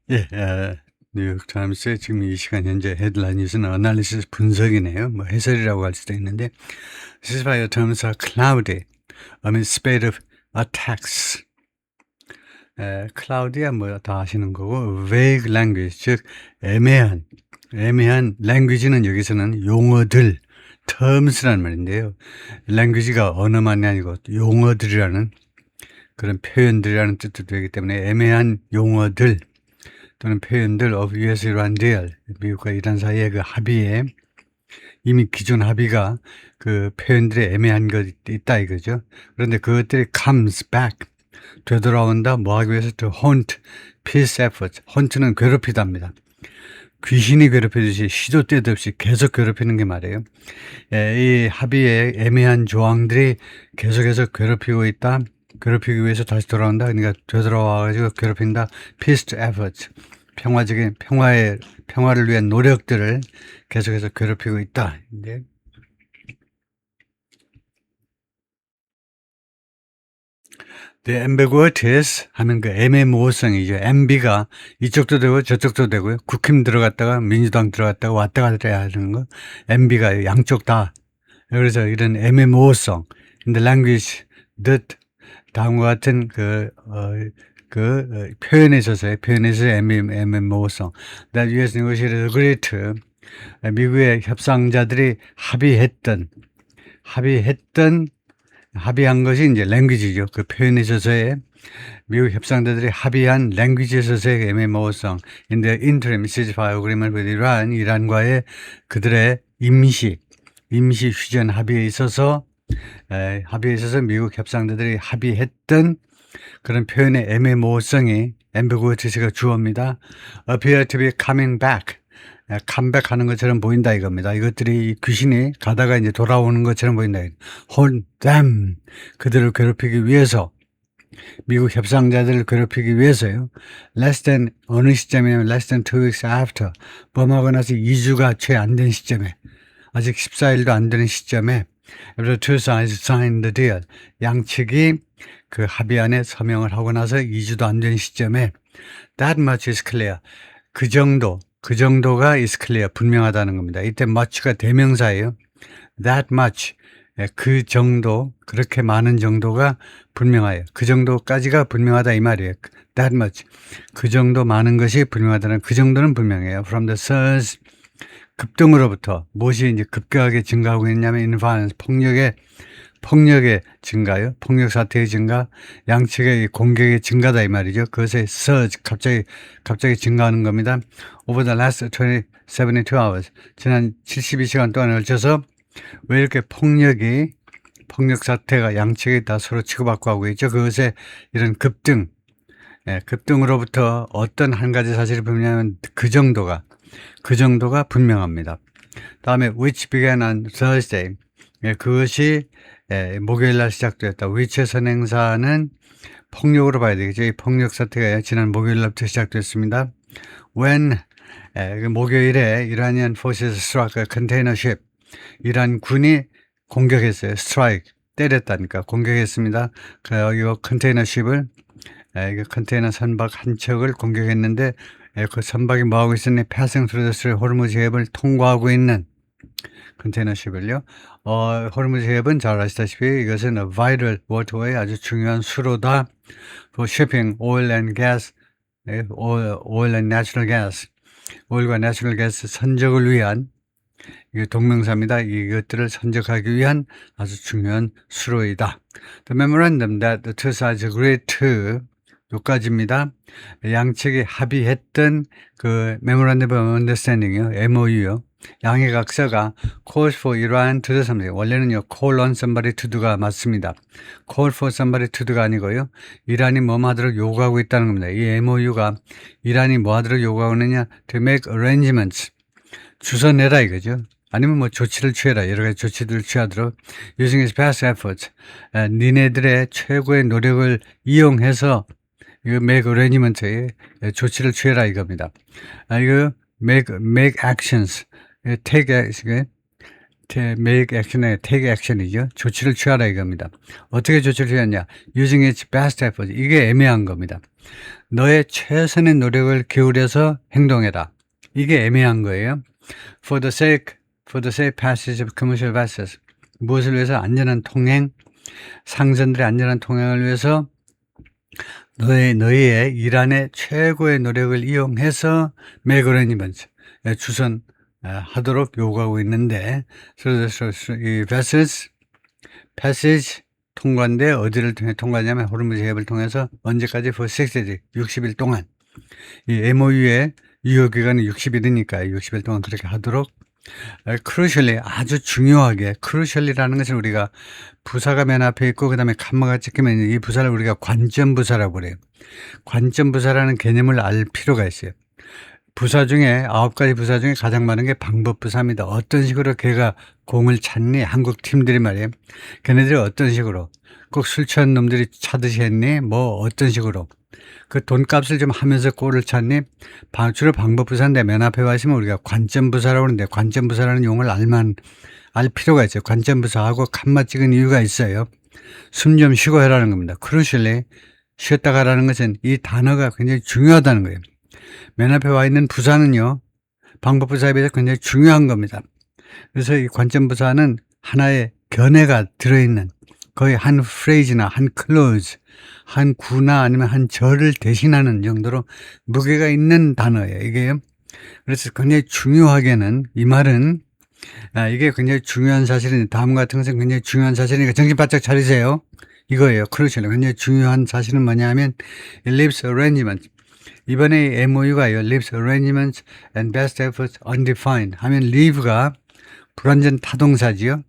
예. 뉴욕타임스의 지금 이 시간 현재 헤드라인 뉴스는 어널리시스 분석이네요. 뭐 해설이라고 할 수도 있는데 ceasefire terms are cloudy amid spate of attacks. cloudy야 뭐 다 아시는 거고 vague language 즉 애매한 language는 여기서는 용어들 terms라는 말인데요. language가 언어만이 아니고 용어들이라는 그런 표현들이라는 뜻도 되기 때문에 애매한 용어들 또는 표현들 of US-Iran deal, 미국과 이란 사이의 그 합의에 이미 기존 합의가 그 표현들이 애매한 것 있다 이거죠. 그런데 그것들이 comes back, 되돌아온다. 뭐 하기 위해서 to haunt peace efforts. haunt는 괴롭히답니다. 귀신이 괴롭히듯이 시도 때도 없이 계속 괴롭히는 게 말이에요. 이 합의의 애매한 조항들이 계속해서 괴롭히고 있다. 괴롭히기 위해서 다시 돌아온다. 그러니까 되돌아와가지고 괴롭힌다. peace efforts. 평화를 위한 노력들을 계속해서 괴롭히고 있다. 이제 The ambiguities 하면 그 애매모호성이죠. MB가 이쪽도 되고 저쪽도 되고요. 국힘 들어갔다가 민주당 들어갔다가 왔다 갔다 해야 하는 거. MB가 양쪽 다. 그래서 이런 애매모호성. In the language that 다음과 같은 표현에 있어서의 애매모호성. That US negotiators agreed to. 미국의 협상자들이 합의한 것이 이제 랭귀지죠. 그 표현에 있어서의 미국 협상자들이 합의한 랭귀지에 있어서의 애매모호성. In the interim ceasefire agreement with Iran, 이란과의 그들의 임시 휴전 합의에 있어서 미국 협상자들이 합의했던 그런 표현의 애매모호성이 ambiguity가 주어입니다. appear to be coming back. 컴백하는 것처럼 보인다 이겁니다. 이것들이 귀신이 가다가 이제 돌아오는 것처럼 보인다. hold them. 그들을 괴롭히기 위해서, 미국 협상자들을 괴롭히기 위해서요. 어느 시점이냐면 less than 2 weeks after. 범하고 나서 2주가 채 안 된 시점에, 아직 14일도 안 되는 시점에 the two sides signed the deal. 양측이 그 합의안에 서명을 하고 나서 2주도 안 된 시점에 that much is clear. 그 정도가 is clear, 분명하다는 겁니다. 이때 much가 대명사예요. that much, 그 정도, 그렇게 많은 정도가 분명해요. 그 정도까지가 분명하다 이 말이에요. that much, 그 정도 많은 것이 분명하다는, 그 정도는 분명해요. from the surge, 급등으로부터. 무엇이 이제 급격하게 증가하고 있냐면 in violence, 폭력의 증가요. 폭력 사태의 증가, 양측의 공격의 증가다 이 말이죠. 그것의 surge, 갑자기 증가하는 겁니다. Over the last 72 hours, 지난 72시간 동안에 걸쳐서 왜 이렇게 폭력 사태가 양측이 다 서로 치고받고 하고 있죠. 그것의 이런 급등으로부터 어떤 한 가지 사실이 분명하면 그 정도가 분명합니다. 다음에 which began on Thursday, 그것이 목요일 날 시작되었다. 위치의 선행사는 폭력으로 봐야 되겠죠. 이 폭력 사태가 지난 목요일 날부터 시작됐습니다. When 목요일에 Iranian forces struck a container ship. 이란 군이 공격했어요. strike, 때렸다니까 공격했습니다. 이 컨테이너 십을, 컨테이너 선박 한 척을 공격했는데 그 선박이 뭐하고 있었니? passing through the Strait, 호르무즈 해협을 통과하고 있는 컨테이너십을요. 호르무즈 해협은 잘 아시다시피 이것은 a vital waterway, 아주 중요한 수로다. for shipping oil and gas, oil and natural gas, 오일과 내추럴 가스 선적을 위한, 이게 동명사입니다. 이것들을 선적하기 위한 아주 중요한 수로이다. The memorandum that the two sides agreed to, 여기까지입니다. 양측이 합의했던 그 Memorandum of Understanding이요, MOU요. 양의 각서가 calls for Iran to do something. 원래는요, call on somebody to do가 맞습니다. call for somebody to do가 아니고요, 이란이 뭐 하도록 요구하고 있다는 겁니다. 이 MOU가 이란이 뭐 하도록 요구하고 있느냐, to make arrangements. 주선해라 이거죠. 아니면 뭐 조치를 취해라. 여러 가지 조치들을 취하도록. using its past efforts. 니네들의 최고의 노력을 이용해서 이거 make arrangement에 조치를 취해라 이겁니다. 이거 make actions. take action에 take action이죠. 조치를 취하라 이겁니다. 어떻게 조치를 취하냐? using its past efforts. 이게 애매한 겁니다. 너의 최선의 노력을 기울여서 행동해라. 이게 애매한 거예요. For the safe passage of commercial vessels. 무엇을 위해서? 안전한 통행, 상선들의 안전한 통행을 위해서 너희의 일안의 최고의 노력을 이용해서 make arrangements, 주선하도록 요구하고 있는데, 이 vessels, passage, 통과인데 어디를 통해 통과하냐면 호르무즈 해협을 통해서 언제까지? for 60 60일 동안. 이 MOU의 유효기간은 60일이니까 60일 동안 그렇게 하도록. crucially, 아주 중요하게, crucially라는 것은 우리가 부사가 맨 앞에 있고 그 다음에 칸마가 찍히면 이 부사를 우리가 관점부사라고 그래요. 관점부사라는 개념을 알 필요가 있어요. 부사 중에 9가지 부사 중에 가장 많은 게 방법부사입니다. 어떤 식으로 걔가 공을 찼니? 한국 팀들이 말이에요. 걔네들이 어떤 식으로? 꼭 술 취한 놈들이 차듯이 했니? 뭐 어떤 식으로? 그 돈값을 좀 하면서 골을 찼니? 주로 방법부사인데 맨 앞에 와 있으면 우리가 관점부사라고 하는데 관점부사라는 용어를 알 필요가 있어요. 관점부사하고 칸마 찍은 이유가 있어요. 숨 좀 쉬고 해라는 겁니다. crucially, 쉬었다 가라는 것은 이 단어가 굉장히 중요하다는 거예요. 맨 앞에 와 있는 부사는요, 방법부사에 비해서 굉장히 중요한 겁니다. 그래서 이 관점부사는 하나의 견해가 들어있는 거의 한 프레이즈나 한 클로즈, 한 구나 아니면 한 절을 대신하는 정도로 무게가 있는 단어예요. 이게 그래서 굉장히 중요하게는 이 말은 이게 굉장히 중요한 사실인데 다음 같은 것은 굉장히 중요한 사실이니까 정신 바짝 차리세요. 이거예요. 그렇죠. 굉장히 중요한 사실은 뭐냐 하면 leaves arrangement. 이번에 MOU가요. leaves arrangements and best efforts undefined 하면 leave가 불완전 타동사지요.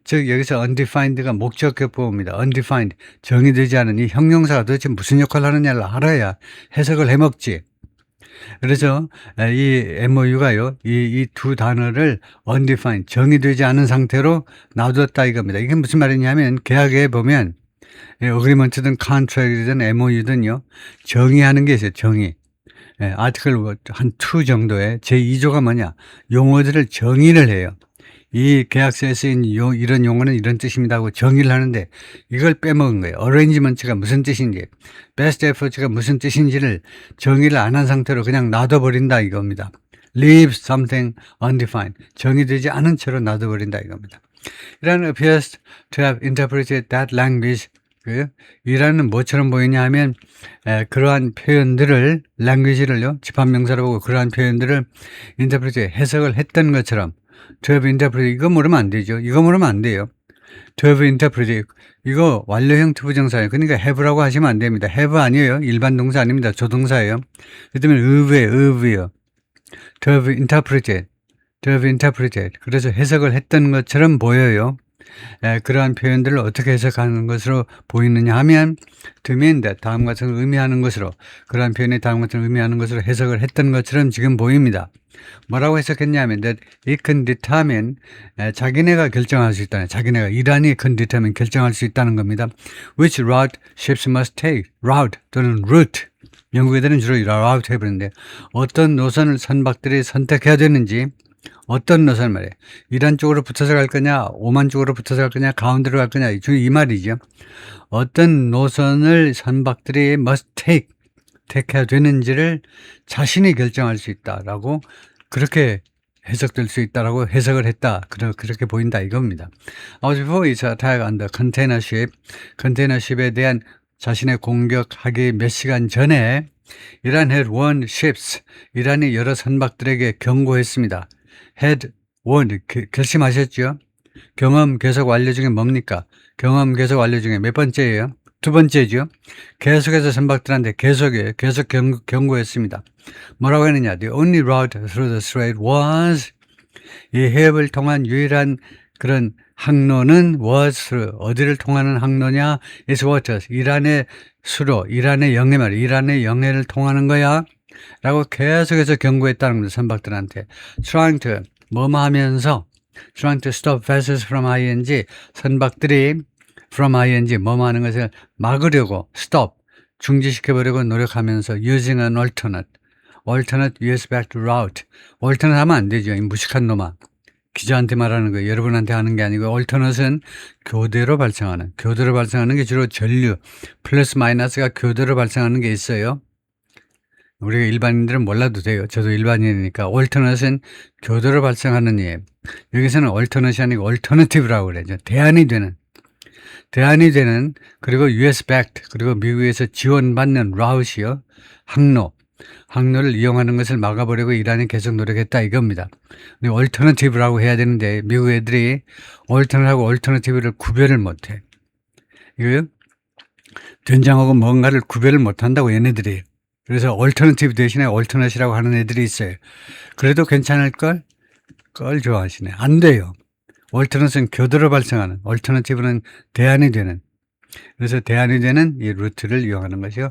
즉 여기서 undefined가 목적격보입니다. undefined, 정의되지 않은 이 형용사가 도대체 무슨 역할을 하느냐를 알아야 해석을 해먹지. 그래서 이 MOU가요. 이 두 단어를 undefined, 정의되지 않은 상태로 놔뒀다 이겁니다. 이게 무슨 말이냐면 계약에 보면 어그리먼트든 컨트랙트든 MOU든요. 정의하는 게 있어요. 정의. 아티클 한 2 정도의 제2조가 뭐냐. 용어들을 정의를 해요. 이 계약서에 쓰인 이런 용어는 이런 뜻입니다 하고 정의를 하는데 이걸 빼먹은 거예요. arrangement가 무슨 뜻인지, best effort가 무슨 뜻인지를 정의를 안 한 상태로 그냥 놔둬버린다 이겁니다. leave something undefined. 정의되지 않은 채로 놔둬버린다 이겁니다. 이란 appears to have interpreted that language. 이란은 뭐처럼 보이냐 하면 그러한 표현들을 language를요. 집합명사로 보고 그러한 표현들을 interpret, 해석을 했던 것처럼 to have interpreted, 이거 모르면 안 되죠. 이거 모르면 안 돼요. to have interpreted, 이거 완료형 투부정사예요. 그러니까 have라고 하시면 안 됩니다. have 아니에요. 일반 동사 아닙니다. 조동사예요. 그렇다면 of예요. to have interpreted, 그래서 해석을 했던 것처럼 보여요. 그러한 표현들을 어떻게 해석하는 것으로 보이느냐 하면 to mean that, 다음 같은 걸 의미하는 것으로, 그러한 표현이 다음 같은 걸 의미하는 것으로 해석을 했던 것처럼 지금 보입니다. 뭐라고 해석했냐면 that it can determine, 자기네가 결정할 수 있다는, 자기네가 이란이 can determine, 결정할 수 있다는 겁니다. which route ships must take, route 또는 route, 영국 애들은 주로 route 해버리는데 어떤 노선을 선박들이 선택해야 되는지, 어떤 노선 말이에요. 이란 쪽으로 붙어서 갈 거냐, 오만 쪽으로 붙어서 갈 거냐, 가운데로 갈 거냐, 이 말이죠. 어떤 노선을 선박들이 must 택해야 되는지를 자신이 결정할 수 있다라고, 그렇게 해석될 수 있다라고 해석을 했다. 그렇게 보인다 이겁니다. Before its attack on the container ship, 컨테이너십에 대한 자신의 공격하기 몇 시간 전에 이란 had warned ships, 이란이 여러 선박들에게 경고했습니다. had warned, 결심하셨죠? 경험 계속 완료 중에 뭡니까? 경험 계속 완료 중에 몇 번째예요? 2번째죠. 계속해서 선박들한테 계속 경고했습니다. 뭐라고 했느냐? The only route through the strait was, 이 해협을 통한 유일한 그런 항로는 was through, 어디를 통하는 항로냐? It's waters, 이란의 수로, 이란의 영해 말이야. 이란의 영해를 통하는 거야 라고 계속해서 경고했다는 겁니다. 선박들한테. trying to, 하면서 trying to stop vessels from ing, 선박들이 from ing, 하는 것을 막으려고 stop, 중지시켜버리고 노력하면서 using an alternate US back to route. alternate 하면 안 되죠. 이 무식한 놈아. 기자한테 말하는 거예요. 여러분한테 하는 게 아니고 얼터넛은 교대로 발생하는 게 주로 전류 플러스 마이너스가 교대로 발생하는 게 있어요. 우리가 일반인들은 몰라도 돼요. 저도 일반인이니까. 얼터넛은 교대로 발생하는 예. 여기서는 얼터넛이 아니고 얼터너티브라고 그러죠. 대안이 되는 그리고 US backed 그리고 미국에서 지원받는 라우시요. 항로를 이용하는 것을 막아보려고 이란이 계속 노력했다 이겁니다. 근데 얼터너티브라고 해야 되는데 미국 애들이 얼터너하고 얼터너티브를 구별을 못해. 이거요? 된장하고 뭔가를 구별을 못한다고 얘네들이. 그래서 얼터너티브 대신에 얼터너시라고 하는 애들이 있어요. 그래도 괜찮을 걸 좋아하시네. 안 돼요. 얼터너스는 교대로 발생하는, 얼터너티브는 대안이 되는. 그래서 대안이 되는 이 루트를 이용하는 것이요.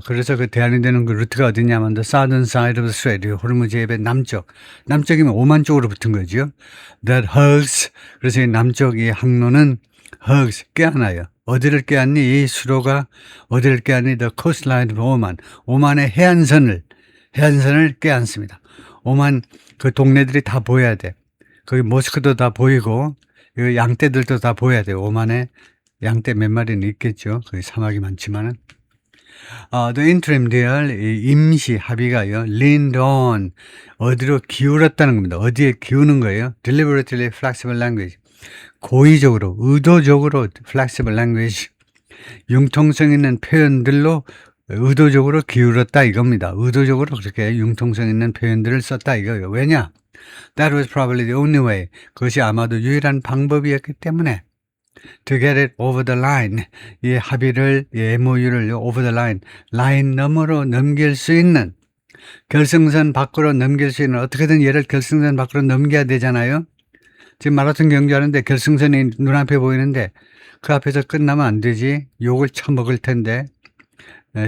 그래서 그 대안이 되는 그 루트가 어디냐면 the southern side of the strait, 호르무즈 해변 남쪽이면 오만 쪽으로 붙은 거죠. That hugs. 그래서 이 남쪽 이 항로는 hugs 껴안아요. 어디를 껴안니? 이 수로가 어디를 껴안니? The coastline of 오만. 오만의 해안선을 껴안습니다. 오만 그 동네들이 다 보여야 돼. 거기 모스크도 다 보이고 양떼들도 다 보여야 돼요. 오만에 양떼 몇 마리는 있겠죠. 거기 사막이 많지만은. The interim deal, 임시 합의가요. leaned on, 어디로 기울었다는 겁니다. 어디에 기우는 거예요? deliberately flexible language, 고의적으로, 의도적으로 flexible language, 융통성 있는 표현들로 의도적으로 기울었다 이겁니다. 의도적으로 그렇게 융통성 있는 표현들을 썼다 이거예요. 왜냐? That was probably the only way. 그것이 아마도 유일한 방법이었기 때문에 to get it over the line. 이 합의를, 이 MOU를 over the line. 라인 너머로 넘길 수 있는, 결승선 밖으로 넘길 수 있는, 어떻게든 얘를 결승선 밖으로 넘겨야 되잖아요. 지금 마라톤 경기하는데 결승선이 눈앞에 보이는데 그 앞에서 끝나면 안 되지. 욕을 처먹을 텐데.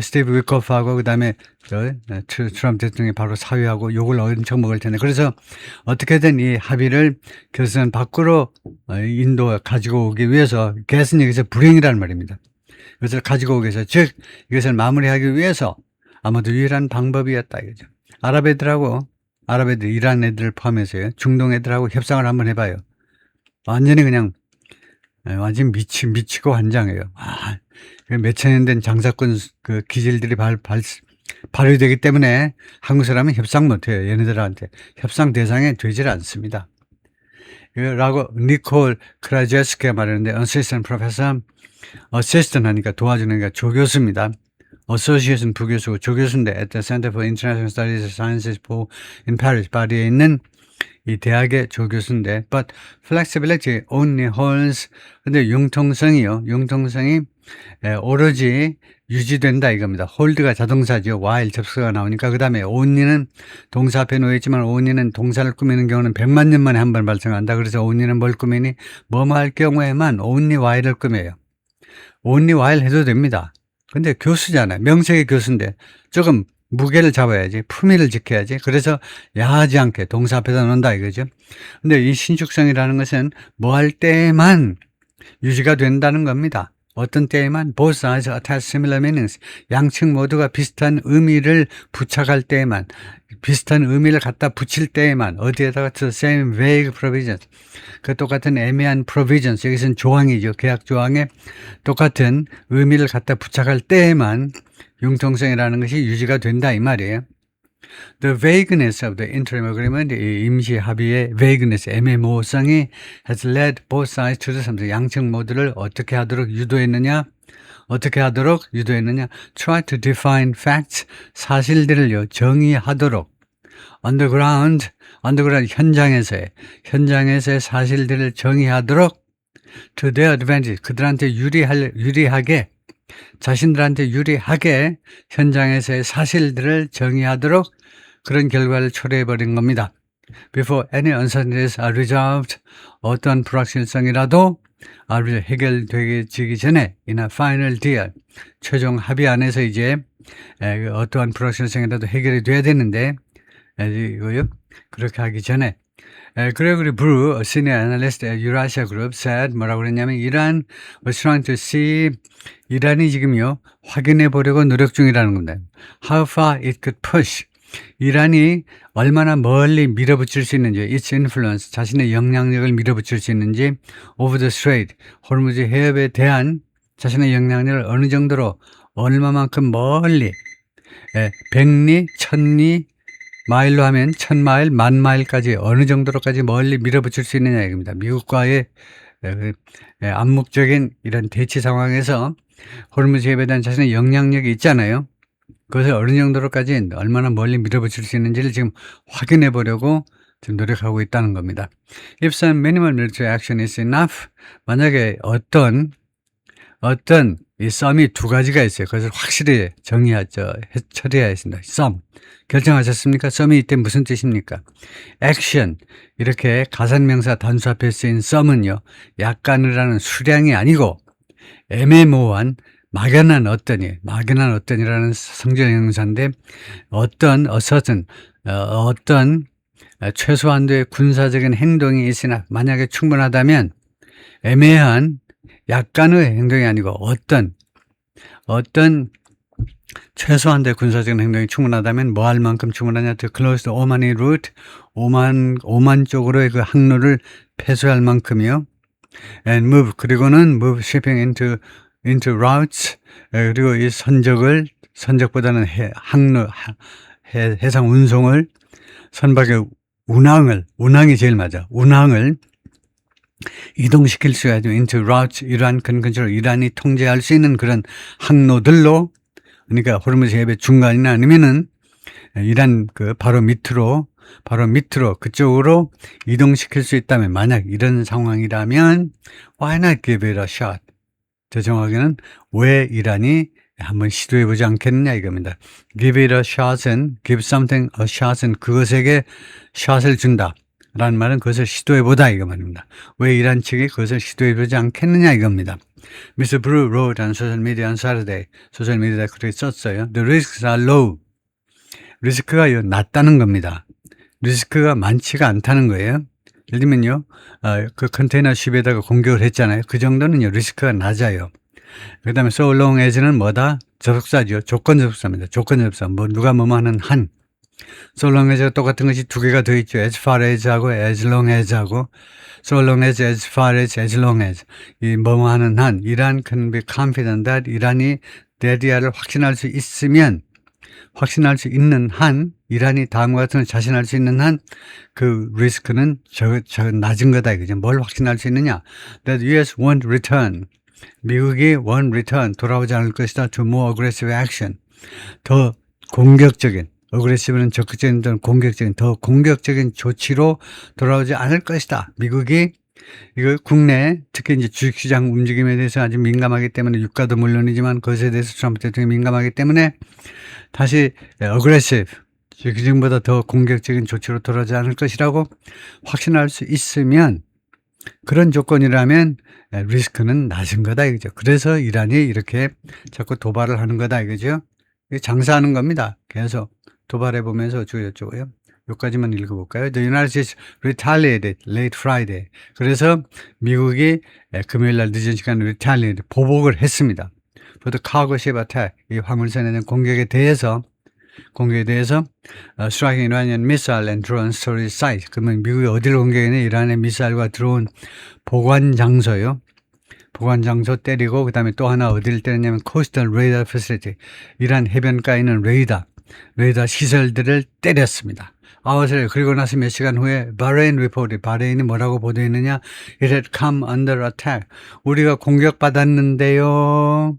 스티브 위커프하고 그다음에 트럼프 대통령이 바로 사회하고 욕을 엄청 먹을 텐데 그래서 어떻게든 이 합의를 결선 밖으로 인도 가지고 오기 위해서 get은 여기서 불행이라는 말입니다. 이것을 가지고 오기 위해서 즉 이것을 마무리하기 위해서 아마도 유일한 방법이었다 이거죠. 아랍 애들 이란 애들을 포함해서요. 중동 애들하고 협상을 한번 해봐요. 완전히 그냥 완전 미치고 환장해요. 몇천 년 된 장사꾼 그 기질들이 발휘되기 때문에 한국 사람은 협상 못해요. 얘네들한테 협상 대상에 되질 않습니다. 라고 니콜 크라제스키가 말하는데 어시스턴트 프로페서, 어시스턴트 하니까 도와주는 게 조교수입니다. 어소시에이션 부교수고 조교수인데 at the Center for International Studies and Sciences in Paris, 파리에 있는 이 대학의 조교수인데 but flexibility only holds. 근데 융통성이 오로지 유지된다 이겁니다. hold가 자동사죠. while 접수가 나오니까 그 다음에 only는 동사 앞에 놓여있지만 only는 동사를 꾸미는 경우는 100만 년 만에 한 번 발생한다. 그래서 only는 뭘 꾸미니? 뭐뭐 할 경우에만 only while을 꾸며요. only while 해도 됩니다. 근데 교수잖아요. 명색의 교수인데 조금 무게를 잡아야지. 품위를 지켜야지. 그래서 야하지 않게 동사 앞에다 놓는다 이거죠. 근데 이 신축성이라는 것은 뭐 할 때에만 유지가 된다는 겁니다. 어떤 때에만 both sides attach similar meanings. 양측 모두가 비슷한 의미를 부착할 때에만, 비슷한 의미를 갖다 붙일 때에만, 어디에다가 the same vague provisions. 그 똑같은 애매한 provisions. 여기서는 조항이죠. 계약 조항에 똑같은 의미를 갖다 부착할 때에만 융통성이라는 것이 유지가 된다 이 말이에요. The vagueness of the interim agreement, 이 임시 합의의 vagueness, 애매모호성이 has led both sides to the something. 양측 모두를 어떻게 하도록 유도했느냐? Try to define facts, 사실들을요 정의하도록. Underground 현장에서의 사실들을 정의하도록. To their advantage, 그들한테 유리하게, 자신들한테 유리하게 현장에서의 사실들을 정의하도록 그런 결과를 초래해버린 겁니다. Before any uncertainties are resolved, 어떤 불확실성이라도 해결되기 전에 in a final deal, 최종 합의 안에서 이제 어떠한 불확실성이라도 해결이 돼야 되는데 이거요. 그렇게 하기 전에 Gregory Brew, a senior analyst at Eurasia Group, said 뭐라고 그랬냐면 Iran was trying to see, 이란이 지금요 확인해 보려고 노력 중이라는 겁니다. How far it could push, 이란이 얼마나 멀리 밀어붙일 수 있는지, its influence, 자신의 영향력을 밀어붙일 수 있는지, over the strait, 호르무즈 해협에 대한 자신의 영향력을 어느 정도로, 얼마만큼 멀리, 100리, 1000리, 마일로 하면 1000마일, 10,000마일까지 어느 정도로까지 멀리 밀어붙일 수 있느냐 이겁니다. 미국과의 암묵적인 이런 대치 상황에서 호르무즈 해협에 대한 자신의 영향력이 있잖아요. 그것을 어느 정도로까지 얼마나 멀리 밀어붙일 수 있는지를 지금 확인해 보려고 지금 노력하고 있다는 겁니다. If some minimal military action is enough, 만약에 어떤 이 썸이 두 가지가 있어요. 그것을 확실히 처리해야 했습니다. 썸. 결정하셨습니까? 썸이 이때 무슨 뜻입니까? 액션. 이렇게 가산명사 단수 앞에 쓰인 썸은요, 약간이라는 수량이 아니고 애매모호한 막연한 어떤이라는 성질 형용사인데, 어떤 최소한도의 군사적인 행동이 있으나 만약에 충분하다면, 애매한 약간의 행동이 아니고 어떤 최소한도의 군사적인 행동이 충분하다면 뭐 할 만큼 충분하냐? To close the 오만의 route, 오만 쪽으로의 그 항로를 폐쇄할 만큼이요. And move, 그리고는 move shipping into routes, 그리고 이 선적보다는 항로, 해상 운송을, 선박의 운항이 제일 맞아. 운항을 이동시킬 수가 있죠. into routes, 이러한 근처로 이란이 통제할 수 있는 그런 항로들로, 그러니까 호르무즈 해협의 중간이나 아니면은 이란 바로 밑으로 그쪽으로 이동시킬 수 있다면, 만약 이런 상황이라면 why not give it a shot? 더 정확하게는 왜 이란이 한번 시도해보지 않겠느냐 이겁니다. give it a shot은, give something a shot은 그것에게 샷을 준다 라는 말은 그것을 시도해보다 이거 말입니다. 왜 이란 측이 그것을 시도해보지 않겠느냐 이겁니다. Mr. Brew wrote on social media on Saturday. 소셜미디어에 그렇게 썼어요. The risks are low. 리스크가 낮다는 겁니다. 리스크가 많지가 않다는 거예요. 예를 들면요, 그 컨테이너 쉽에다가 공격을 했잖아요. 그 정도는요, 리스크가 낮아요. 그 다음에 so long as는 뭐다? 접속사죠. 조건 접속사입니다. 조건 접속사. 누가 뭐뭐 하는 한. so long as가 똑같은 것이 두 개가 더 있죠. as far as 하고 as long as 하고, so long as far as long as. 이 뭐뭐 하는 한. 이란 can be confident that 이란이 대리아를 확신할 수 있는 한, 이란이 다음과 같은 걸 자신할 수 있는 한, 그 리스크는 낮은 거다 이거죠. 뭘 확신할 수 있느냐? That US won't return. 미국이 won't return. 돌아오지 않을 것이다. To more aggressive action. 더 공격적인, aggressive는 적극적인, 더 공격적인 조치로 돌아오지 않을 것이다. 미국이 이거 국내, 특히 이제 주식시장 움직임에 대해서 아주 민감하기 때문에, 유가도 물론이지만 그것에 대해서 트럼프 대통령이 민감하기 때문에 다시 aggressive, 지금보다 더 공격적인 조치로 돌아오지 않을 것이라고 확신할 수 있으면, 그런 조건이라면 리스크는 낮은 거다 이거죠. 그래서 이란이 이렇게 자꾸 도발을 하는 거다 이거죠. 장사하는 겁니다. 계속 도발해 보면서 어쩌고저쩌고요. 여기까지만 읽어볼까요? The United States retaliated late Friday. 그래서 미국이 금요일 날 늦은 시간에 retaliate, 보복을 했습니다. For the cargo ship attack, 이 화물선에 대한 공격에 대해서 striking Iranian missile and drone storage site. 그러면 미국이 어디를 공격했냐? 이란의 미사일과 드론 보관 장소요. 보관 장소 때리고, 그 다음에 또 하나 어디를 때렸냐면 coastal radar facility. 이란 해변가에 있는 레이더 시설들을 때렸습니다. 그리고 나서 몇 시간 후에 바레인이 뭐라고 보도했느냐? It had come under attack. 우리가 공격받았는데요.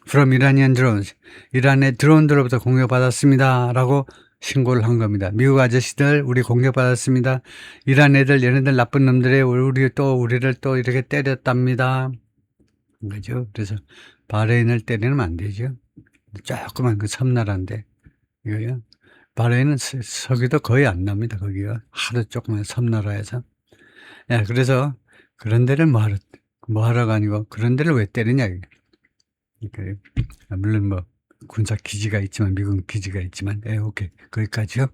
From Iranian drones. 이란의 드론들로부터 공격받았습니다. 라고 신고를 한 겁니다. 미국 아저씨들, 우리 공격받았습니다. 이란 애들, 얘네들 나쁜 놈들이 우리를 또 이렇게 때렸답니다. 그죠? 그래서 바레인을 때리면 안 되죠. 조그만 그 섬나라인데, 이거요. 바레인은 석유도 거의 안 납니다. 거기가 하도 조그만 섬나라에서. 그래서 그런 데를 뭐하러가 아니고 그런 데를 왜 때리냐. 물론 군사 기지가 있지만, 미국 기지가 있지만, 오케이. 거기까지요.